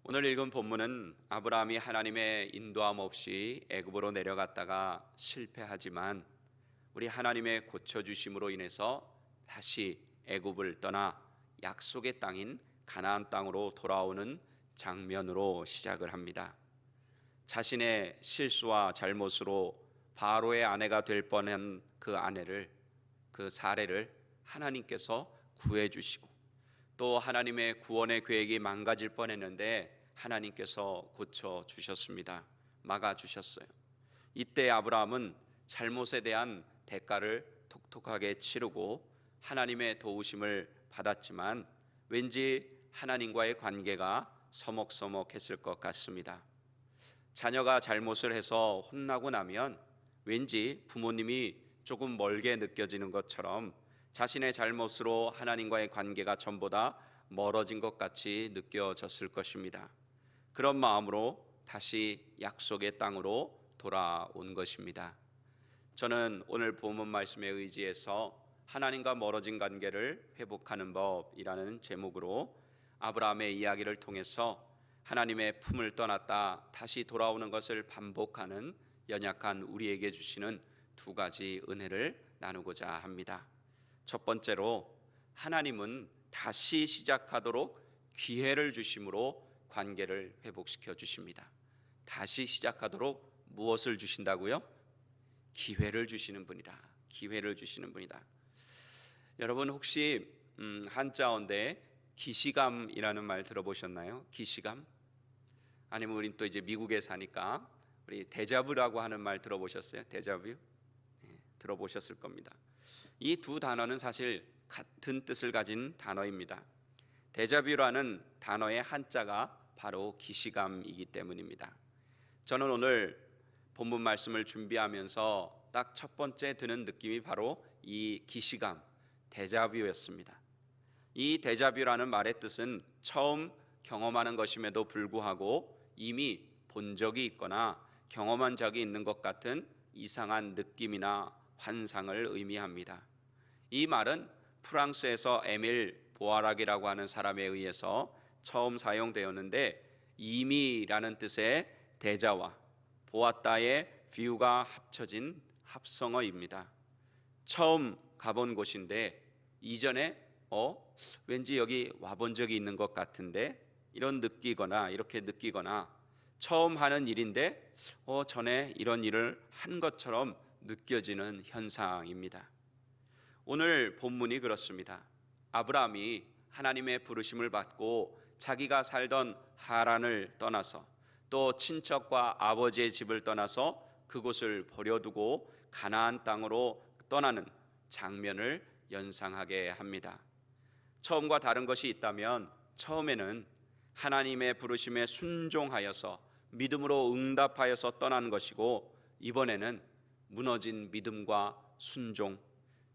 오늘 읽은 본문은 아브라함이 하나님의 인도함 없이 애굽으로 내려갔다가 실패하지만 우리 하나님의 고쳐주심으로 인해서 다시 애굽을 떠나 약속의 땅인 가나안 땅으로 돌아오는 장면으로 시작을 합니다. 자신의 실수와 잘못으로 바로의 아내가 될 뻔한 그 사례를 하나님께서 구해 주시고, 또 하나님의 구원의 계획이 망가질 뻔했는데 하나님께서 고쳐 주셨습니다. 막아 주셨어요. 이때 아브라함은 잘못에 대한 대가를 톡톡하게 치르고 하나님의 도우심을 받았지만 왠지 하나님과의 관계가 서먹서먹했을 것 같습니다. 자녀가 잘못을 해서 혼나고 나면 왠지 부모님이 조금 멀게 느껴지는 것처럼 자신의 잘못으로 하나님과의 관계가 전보다 멀어진 것 같이 느껴졌을 것입니다. 그런 마음으로 다시 약속의 땅으로 돌아온 것입니다. 저는 오늘 본문 말씀에 의지해서 하나님과 멀어진 관계를 회복하는 법이라는 제목으로 아브라함의 이야기를 통해서 하나님의 품을 떠났다 다시 돌아오는 것을 반복하는 연약한 우리에게 주시는 두 가지 은혜를 나누고자 합니다. 첫 번째로, 하나님은 다시 시작하도록 기회를 주심으로 관계를 회복시켜 주십니다. 다시 시작하도록 무엇을 주신다고요? 기회를 주시는 분이다. 기회를 주시는 분이다. 여러분 혹시 한자어인데 기시감이라는 말 들어보셨나요? 기시감? 아니면 우린 또 이제 미국에 사니까 우리 데자뷰라고 하는 말 들어보셨어요? 데자뷰? 들어보셨을 겁니다. 이 두 단어는 사실 같은 뜻을 가진 단어입니다. 데자뷰라는 단어의 한자가 바로 기시감이기 때문입니다. 저는 오늘 본문 말씀을 준비하면서 딱 첫 번째 드는 느낌이 바로 이 기시감, 데자뷰였습니다. 이 데자뷰라는 말의 뜻은 처음 경험하는 것임에도 불구하고 이미 본 적이 있거나 경험한 적이 있는 것 같은 이상한 느낌이나 환상을 의미합니다. 이 말은 프랑스에서 에밀 보아락이라고 하는 사람에 의해서 처음 사용되었는데, 이미라는 뜻의 데자와 보았다의 뷰가 합쳐진 합성어입니다. 처음 가본 곳인데 이전에 왠지 여기 와본 적이 있는 것 같은데, 이렇게 느끼거나 처음 하는 일인데 전에 이런 일을 한 것처럼 느껴지는 현상입니다. 오늘 본문이 그렇습니다. 아브라함이 하나님의 부르심을 받고 자기가 살던 하란을 떠나서 또 친척과 아버지의 집을 떠나서 그곳을 버려두고 가나안 땅으로 떠나는 장면을 연상하게 합니다. 처음과 다른 것이 있다면, 처음에는 하나님의 부르심에 순종하여서 믿음으로 응답하여서 떠난 것이고, 이번에는 무너진 믿음과 순종,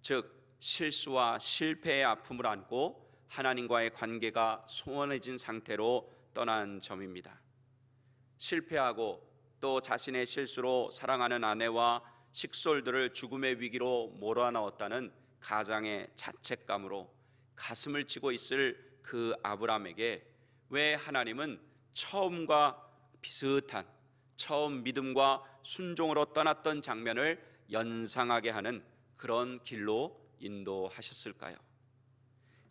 즉 실수와 실패의 아픔을 안고 하나님과의 관계가 소원해진 상태로 떠난 점입니다. 실패하고 또 자신의 실수로 사랑하는 아내와 식솔들을 죽음의 위기로 몰아넣었다는 가장의 자책감으로 가슴을 치고 있을 그 아브라함에게 왜 하나님은 처음과 비슷한 처음 믿음과 순종으로 떠났던 장면을 연상하게 하는 그런 길로 인도하셨을까요?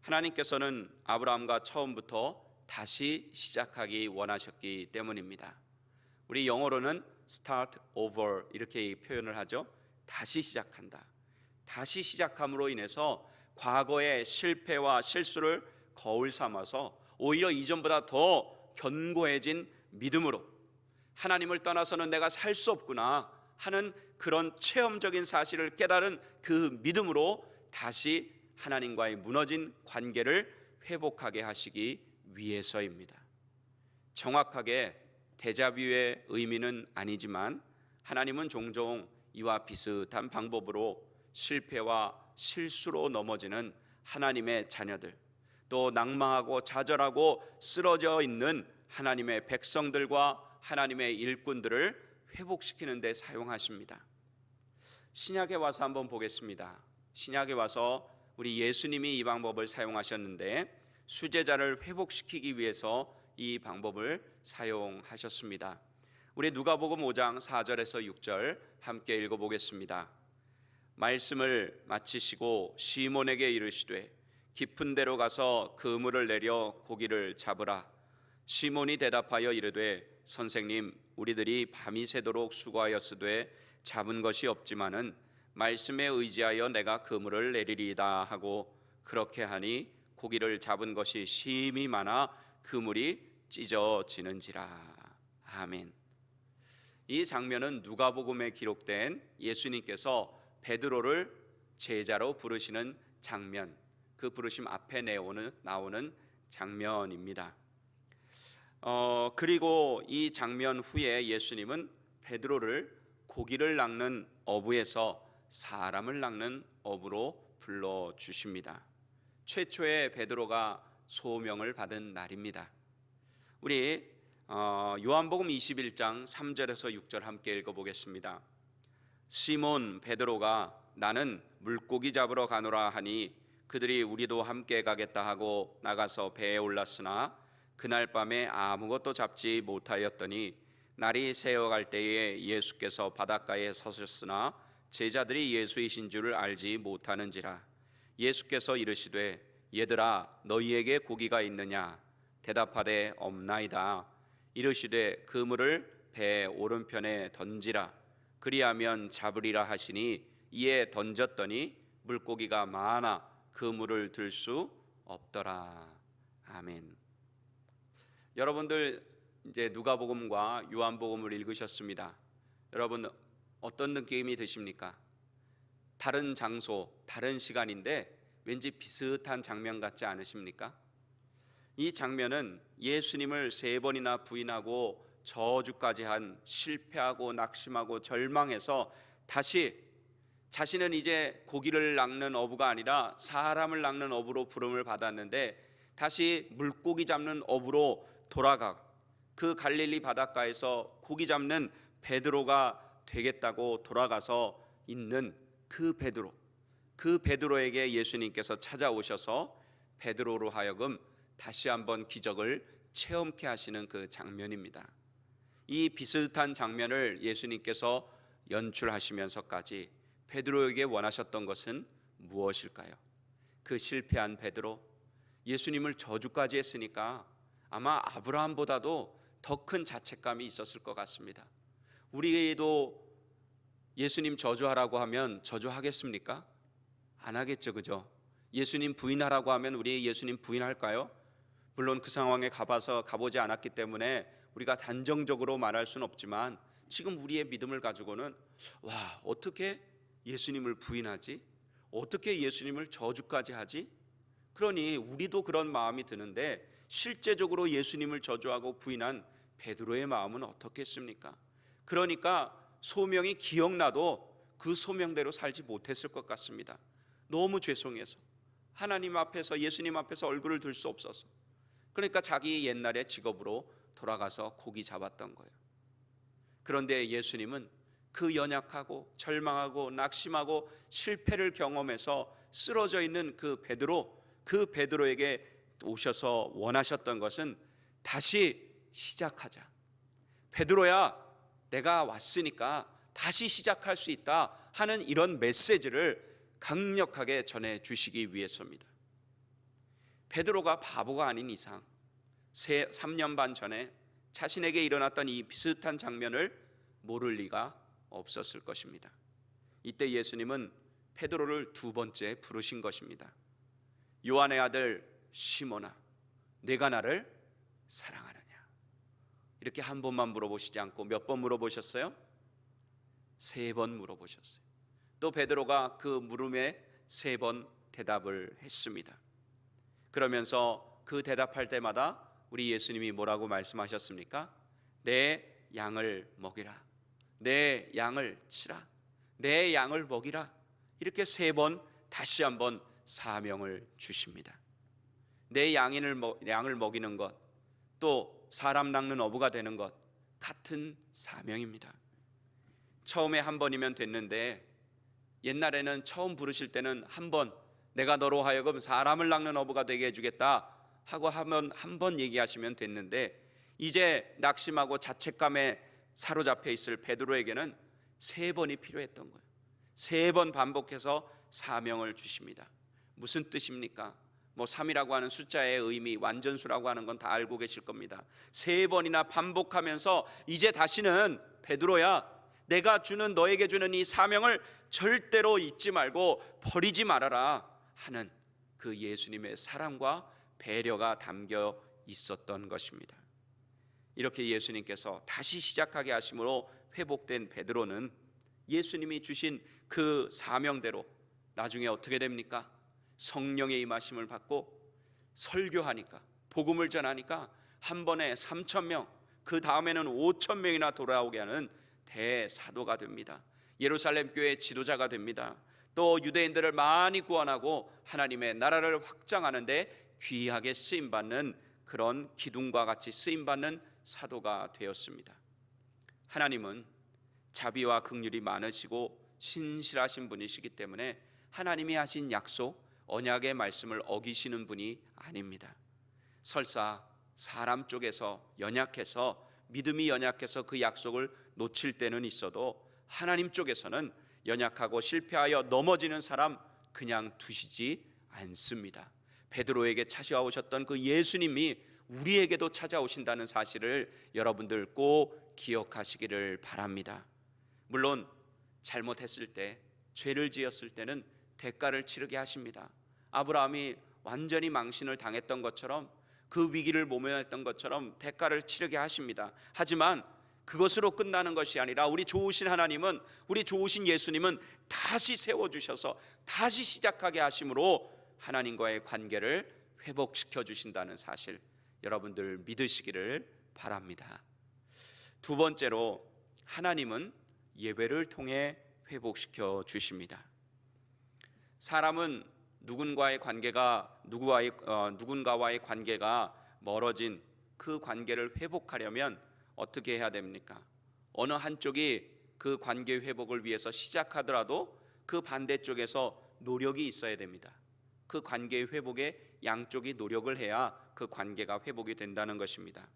하나님께서는 아브라함과 처음부터 다시 시작하기 원하셨기 때문입니다. 우리 영어로는 start over 이렇게 표현을 하죠. 다시 시작한다. 다시 시작함으로 인해서 과거의 실패와 실수를 거울 삼아서 오히려 이전보다 더 견고해진 믿음으로 하나님을 떠나서는 내가 살 수 없구나 하는 그런 체험적인 사실을 깨달은 그 믿음으로 다시 하나님과의 무너진 관계를 회복하게 하시기 위해서입니다. 정확하게 데자뷰의 의미는 아니지만 하나님은 종종 이와 비슷한 방법으로 실패와 실수로 넘어지는 하나님의 자녀들, 또 낭망하고 좌절하고 쓰러져 있는 하나님의 백성들과 하나님의 일꾼들을 회복시키는 데 사용하십니다. 신약에 와서 한번 보겠습니다. 신약에 와서 우리 예수님이 이 방법을 사용하셨는데, 수제자를 회복시키기 위해서 이 방법을 사용하셨습니다. 우리 누가복음 5장 4절에서 6절 함께 읽어보겠습니다. 말씀을 마치시고 시몬에게 이르시되 깊은 데로 가서 그물을 내려 고기를 잡으라. 시몬이 대답하여 이르되 선생님, 우리들이 밤이 새도록 수고하였으되 잡은 것이 없지만은 말씀에 의지하여 내가 그물을 내리리이다 하고 그렇게 하니 고기를 잡은 것이 심히 많아 그물이 찢어지는지라. 아멘. 이 장면은 누가복음에 기록된 예수님께서 베드로를 제자로 부르시는 장면, 그 부르심 앞에 나오는 장면입니다. 그리고 이 장면 후에 예수님은 베드로를 고기를 낚는 어부에서 사람을 낚는 어부로 불러주십니다. 최초의 베드로가 소명을 받은 날입니다. 우리 요한복음 21장 3절에서 6절 함께 읽어보겠습니다. 시몬 베드로가 나는 물고기 잡으러 가노라 하니 그들이 우리도 함께 가겠다 하고 나가서 배에 올랐으나 그날 밤에 아무것도 잡지 못하였더니 날이 새어갈 때에 예수께서 바닷가에 서셨으나 제자들이 예수이신 줄을 알지 못하는지라. 예수께서 이르시되 얘들아 너희에게 고기가 있느냐? 대답하되 없나이다. 이르시되 그물을 배 오른편에 던지라. 그리하면 잡으리라 하시니 이에 던졌더니 물고기가 많아 그물을 들 수 없더라. 아멘. 여러분들 이제 누가복음과 요한복음을 읽으셨습니다. 여러분 어떤 느낌이 드십니까? 다른 장소, 다른 시간인데 왠지 비슷한 장면 같지 않으십니까? 이 장면은 예수님을 3번이나 부인하고 저주까지 한 실패하고 낙심하고 절망해서 다시 자신은 이제 고기를 낚는 어부가 아니라 사람을 낚는 어부로 부름을 받았는데 다시 물고기 잡는 어부로 돌아가 그 갈릴리 바닷가에서 고기 잡는 베드로가 되겠다고 돌아가서 있는 그 베드로에게 예수님께서 찾아오셔서 베드로로 하여금 다시 한번 기적을 체험케 하시는 그 장면입니다. 이 비슷한 장면을 예수님께서 연출하시면서까지 베드로에게 원하셨던 것은 무엇일까요? 그 실패한 베드로, 예수님을 저주까지 했으니까 아마 아브라함보다도 더 큰 자책감이 있었을 것 같습니다. 우리도 예수님 저주하라고 하면 저주하겠습니까? 안 하겠죠, 그죠? 예수님 부인하라고 하면 우리 예수님 부인할까요? 물론 그 상황에 가보지 않았기 때문에 우리가 단정적으로 말할 수는 없지만 지금 우리의 믿음을 가지고는 와, 어떻게 예수님을 부인하지? 어떻게 예수님을 저주까지 하지? 그러니 우리도 그런 마음이 드는데 실제적으로 예수님을 저주하고 부인한 베드로의 마음은 어떻겠습니까? 그러니까 소명이 기억나도 그 소명대로 살지 못했을 것 같습니다. 너무 죄송해서 하나님 앞에서 예수님 앞에서 얼굴을 들 수 없어서 그러니까 자기 옛날의 직업으로 돌아가서 고기 잡았던 거예요. 그런데 예수님은 그 연약하고 절망하고 낙심하고 실패를 경험해서 쓰러져 있는 그 베드로에게 오셔서 원하셨던 것은 다시 시작하자. 베드로야, 내가 왔으니까 다시 시작할 수 있다 하는 이런 메시지를 강력하게 전해 주시기 위해서입니다. 베드로가 바보가 아닌 이상 3년 반 전에 자신에게 일어났던 이 비슷한 장면을 모를 리가 없었을 것입니다. 이때 예수님은 베드로를 2번째 부르신 것입니다. 요한의 아들 시몬아, 네가 나를 사랑하느냐? 이렇게 한 번만 물어보시지 않고 몇 번 물어보셨어요? 3번 물어보셨어요. 또 베드로가 그 물음에 3번 대답을 했습니다. 그러면서 그 대답할 때마다 우리 예수님이 뭐라고 말씀하셨습니까? 내 양을 먹이라, 내 양을 치라, 내 양을 먹이라. 이렇게 3번 다시 한번 사명을 주십니다. 내 양을 먹이는 것, 또 사람 낚는 어부가 되는 것, 같은 사명입니다. 처음에 한 번이면 됐는데 옛날에는 처음 부르실 때는 한 번, 내가 너로 하여금 사람을 낚는 어부가 되게 해주겠다 하고 하면 한 번 얘기하시면 됐는데, 이제 낙심하고 자책감에 사로잡혀 있을 베드로에게는 3번이 필요했던 거예요. 3번 반복해서 사명을 주십니다. 무슨 뜻입니까? 3이라고 하는 숫자의 의미, 완전수라고 하는 건 다 알고 계실 겁니다. 3번이나 반복하면서 이제 다시는 베드로야, 내가 너에게 주는 이 사명을 절대로 잊지 말고 버리지 말아라 하는 그 예수님의 사랑과 배려가 담겨 있었던 것입니다. 이렇게 예수님께서 다시 시작하게 하심으로 회복된 베드로는 예수님이 주신 그 사명대로 나중에 어떻게 됩니까? 성령의 임하심을 받고 설교하니까, 복음을 전하니까 한 번에 3,000명, 그 다음에는 5,000명이나 돌아오게 하는 대사도가 됩니다. 예루살렘 교회의 지도자가 됩니다. 또 유대인들을 많이 구원하고 하나님의 나라를 확장하는 데 귀하게 쓰임받는, 그런 기둥과 같이 쓰임받는 사도가 되었습니다. 하나님은 자비와 긍휼이 많으시고 신실하신 분이시기 때문에 하나님이 하신 약속, 언약의 말씀을 어기시는 분이 아닙니다. 설사 사람 쪽에서 연약해서, 믿음이 연약해서 그 약속을 놓칠 때는 있어도 하나님 쪽에서는 연약하고 실패하여 넘어지는 사람 그냥 두시지 않습니다. 베드로에게 찾아오셨던 그 예수님이 우리에게도 찾아오신다는 사실을 여러분들 꼭 기억하시기를 바랍니다. 물론 잘못했을 때, 죄를 지었을 때는 대가를 치르게 하십니다. 아브라함이 완전히 망신을 당했던 것처럼, 그 위기를 모면했던 것처럼 대가를 치르게 하십니다. 하지만 그것으로 끝나는 것이 아니라 우리 좋으신 하나님은, 우리 좋으신 예수님은 다시 세워주셔서 다시 시작하게 하심으로 하나님과의 관계를 회복시켜 주신다는 사실, 여러분들 믿으시기를 바랍니다. 두 번째로, 하나님은 예배를 통해 회복시켜 주십니다. 사람은 누군가와의 관계가 멀어진 그 관계를 회복하려면 어떻게 해야 됩니까? 어느 한쪽이 그 관계 회복을 위해서 시작하더라도 그 반대쪽에서 노력이 있어야 됩니다. 그 관계 회복에 양쪽이 노력을 해야 그 관계가 회복이 된다는 것입니다.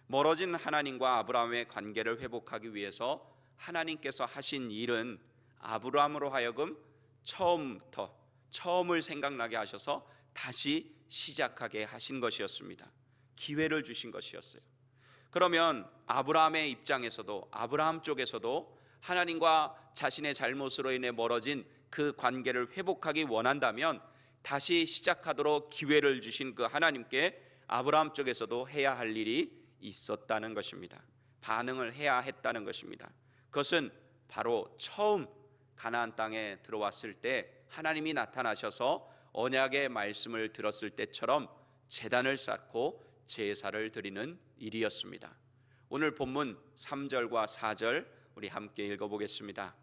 멀어진 하나님과 아브라함의 관계를 회복하기 위해서 하나님께서 하신 일은 아브라함으로 하여금 처음을 생각나게 하셔서 다시 시작하게 하신 것이었습니다. 기회를 주신 것이었어요. 그러면 아브라함의 입장에서도, 아브라함 쪽에서도 하나님과 자신의 잘못으로 인해 멀어진 그 관계를 회복하기 원한다면 다시 시작하도록 기회를 주신 그 하나님께 아브라함 쪽에서도 해야 할 일이 있었다는 것입니다. 반응을 해야 했다는 것입니다. 그것은 바로 처음 가나안 땅에 들어왔을 때 하나님이 나타나셔서 언약의 말씀을 들었을 때처럼 제단을 쌓고 제사를 드리는 일이었습니다. 오늘 본문 3절과 4절 우리 함께 읽어보겠습니다.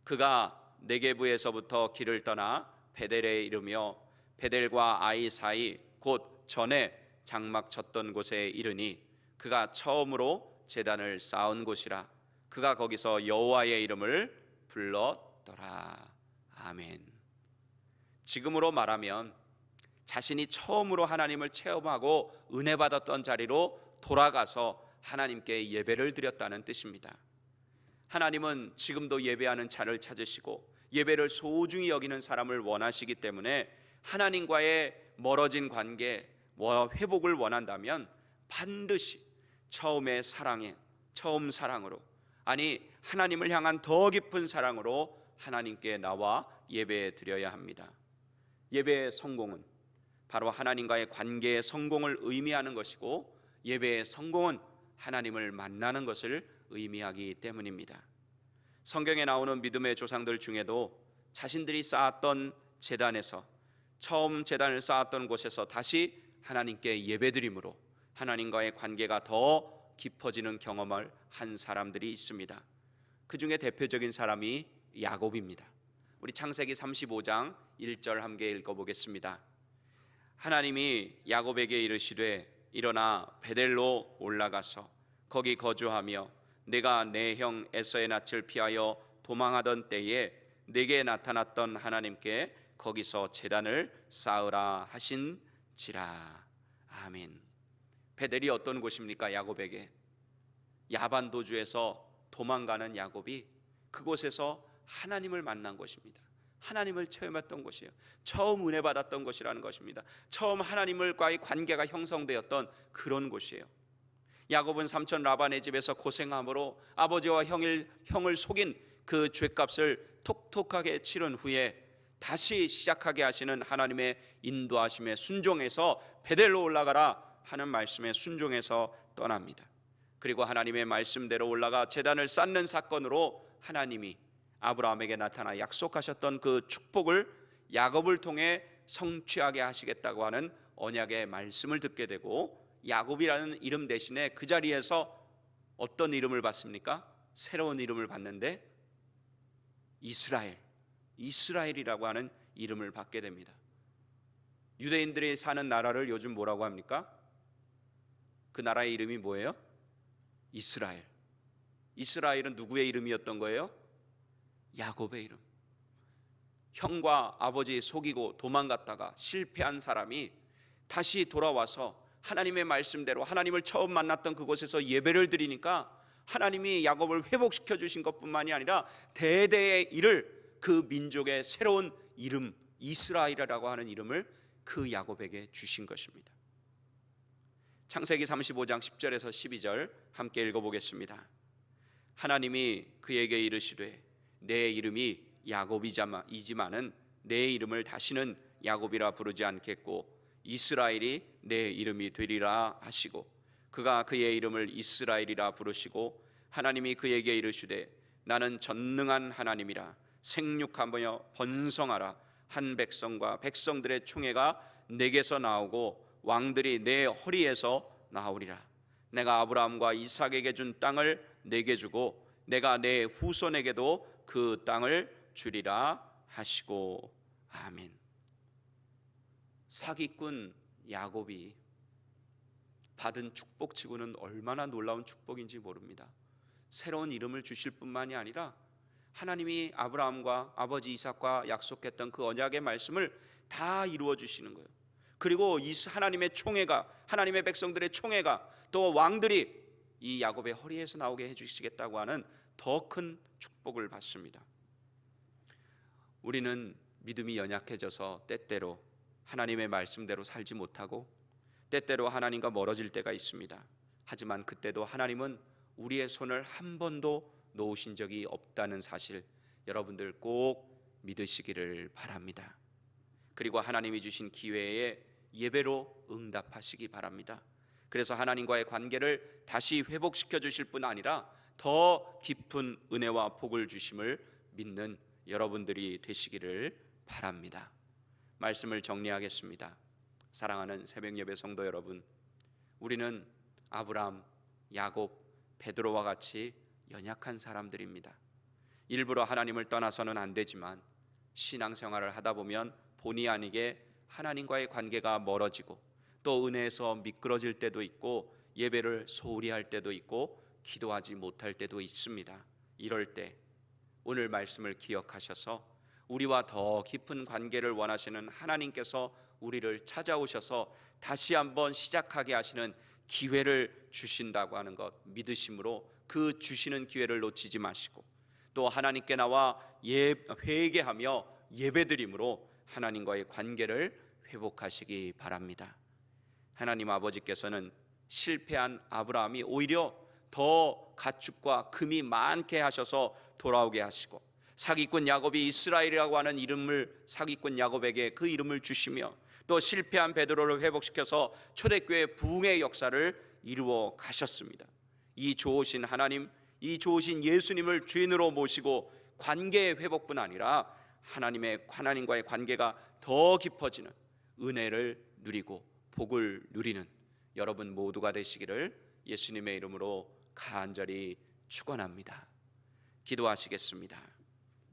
그가 네게부에서부터 길을 떠나 베델에 이르며 베델과 아이 사이 곧 전에 장막 쳤던 곳에 이르니 그가 처음으로 제단을 쌓은 곳이라. 그가 거기서 여호와의 이름을 불렀더라. 아멘. 지금으로 말하면 자신이 처음으로 하나님을 체험하고 은혜 받았던 자리로 돌아가서 하나님께 예배를 드렸다는 뜻입니다. 하나님은 지금도 예배하는 자를 찾으시고 예배를 소중히 여기는 사람을 원하시기 때문에 하나님과의 멀어진 관계 회복을 원한다면 반드시 처음의 사랑에, 처음 사랑으로, 아니 하나님을 향한 더 깊은 사랑으로 하나님께 나와 예배 드려야 합니다. 예배의 성공은 바로 하나님과의 관계의 성공을 의미하는 것이고, 예배의 성공은 하나님을 만나는 것을 의미하기 때문입니다. 성경에 나오는 믿음의 조상들 중에도 자신들이 쌓았던 제단에서, 처음 제단을 쌓았던 곳에서 다시 하나님께 예배드림으로 하나님과의 관계가 더 깊어지는 경험을 한 사람들이 있습니다. 그 중에 대표적인 사람이 야곱입니다. 우리 창세기 35장 1절 함께 읽어보겠습니다. 하나님이 야곱에게 이르시되 일어나 베델로 올라가서 거기 거주하며 내가 내 형 에서의 낯을 피하여 도망하던 때에 내게 나타났던 하나님께 거기서 제단을 쌓으라 하신지라. 아멘. 베델이 어떤 곳입니까? 야곱에게 야반 도주에서 도망가는 야곱이 그곳에서 하나님을 만난 곳입니다. 하나님을 체험했던 곳이에요. 처음 은혜 받았던 곳이라는 것입니다. 처음 하나님과의 관계가 형성되었던 그런 곳이에요. 야곱은 삼촌 라반의 집에서 고생함으로 아버지와 형을 속인 그 죄값을 톡톡하게 치른 후에 다시 시작하게 하시는 하나님의 인도하심에 순종해서 베델로 올라가라 하는 말씀에 순종해서 떠납니다. 그리고 하나님의 말씀대로 올라가 제단을 쌓는 사건으로 하나님이 아브라함에게 나타나 약속하셨던 그 축복을 야곱을 통해 성취하게 하시겠다고 하는 언약의 말씀을 듣게 되고, 야곱이라는 이름 대신에 그 자리에서 어떤 이름을 받습니까? 새로운 이름을 받는데 이스라엘이라고 하는 이름을 받게 됩니다. 유대인들이 사는 나라를 요즘 뭐라고 합니까? 그 나라의 이름이 뭐예요? 이스라엘. 이스라엘은 누구의 이름이었던 거예요? 야곱의 이름. 형과 아버지 속이고 도망갔다가 실패한 사람이 다시 돌아와서 하나님의 말씀대로 하나님을 처음 만났던 그곳에서 예배를 드리니까 하나님이 야곱을 회복시켜 주신 것뿐만이 아니라 대대에 이를 그 민족의 새로운 이름 이스라엘이라고 하는 이름을 그 야곱에게 주신 것입니다. 창세기 35장 10절에서 12절 함께 읽어보겠습니다. 하나님이 그에게 이르시되 내 이름이 야곱이지만은 내 이름을 다시는 야곱이라 부르지 않겠고 이스라엘이 내 이름이 되리라 하시고, 그가 그의 이름을 이스라엘이라 부르시고, 하나님이 그에게 이르시되 나는 전능한 하나님이라 생육하며 번성하라. 한 백성과 백성들의 총회가 내게서 나오고 왕들이 내 허리에서 나오리라. 내가 아브라함과 이삭에게 준 땅을 내게 주고 내가 내 후손에게도 그 땅을 주리라 하시고. 아멘. 사기꾼 야곱이 받은 축복치고는 얼마나 놀라운 축복인지 모릅니다. 새로운 이름을 주실 뿐만이 아니라 하나님이 아브라함과 아버지 이삭과 약속했던 그 언약의 말씀을 다 이루어 주시는 거예요. 그리고 이 하나님의 총회가, 하나님의 백성들의 총회가, 또 왕들이 이 야곱의 허리에서 나오게 해주시겠다고 하는 더 큰 축복을 받습니다. 우리는 믿음이 연약해져서 때때로 하나님의 말씀대로 살지 못하고 때때로 하나님과 멀어질 때가 있습니다. 하지만 그때도 하나님은 우리의 손을 한 번도 놓으신 적이 없다는 사실, 여러분들 꼭 믿으시기를 바랍니다. 그리고 하나님이 주신 기회에 예배로 응답하시기 바랍니다. 그래서 하나님과의 관계를 다시 회복시켜 주실 뿐 아니라 더 깊은 은혜와 복을 주심을 믿는 여러분들이 되시기를 바랍니다. 말씀을 정리하겠습니다. 사랑하는 새벽예배 성도 여러분, 우리는 아브라함, 야곱, 베드로와 같이 연약한 사람들입니다. 일부러 하나님을 떠나서는 안 되지만 신앙생활을 하다 보면 본의 아니게 하나님과의 관계가 멀어지고 또 은혜에서 미끄러질 때도 있고 예배를 소홀히 할 때도 있고 기도하지 못할 때도 있습니다. 이럴 때 오늘 말씀을 기억하셔서 우리와 더 깊은 관계를 원하시는 하나님께서 우리를 찾아오셔서 다시 한번 시작하게 하시는 기회를 주신다고 하는 것 믿으심으로 그 주시는 기회를 놓치지 마시고 또 하나님께 나와 회개하며 예배드림으로 하나님과의 관계를 회복하시기 바랍니다. 하나님 아버지께서는 실패한 아브라함이 오히려 더 가축과 금이 많게 하셔서 돌아오게 하시고, 사기꾼 야곱이 이스라엘이라고 하는 이름을 사기꾼 야곱에게 그 이름을 주시며, 또 실패한 베드로를 회복시켜서 초대교회 부흥의 역사를 이루어 가셨습니다. 이 좋으신 하나님, 이 좋으신 예수님을 주인으로 모시고 관계의 회복뿐 아니라 하나님과의 관계가 더 깊어지는 은혜를 누리고 복을 누리는 여러분 모두가 되시기를 예수님의 이름으로 간절히 축원합니다. 기도하시겠습니다.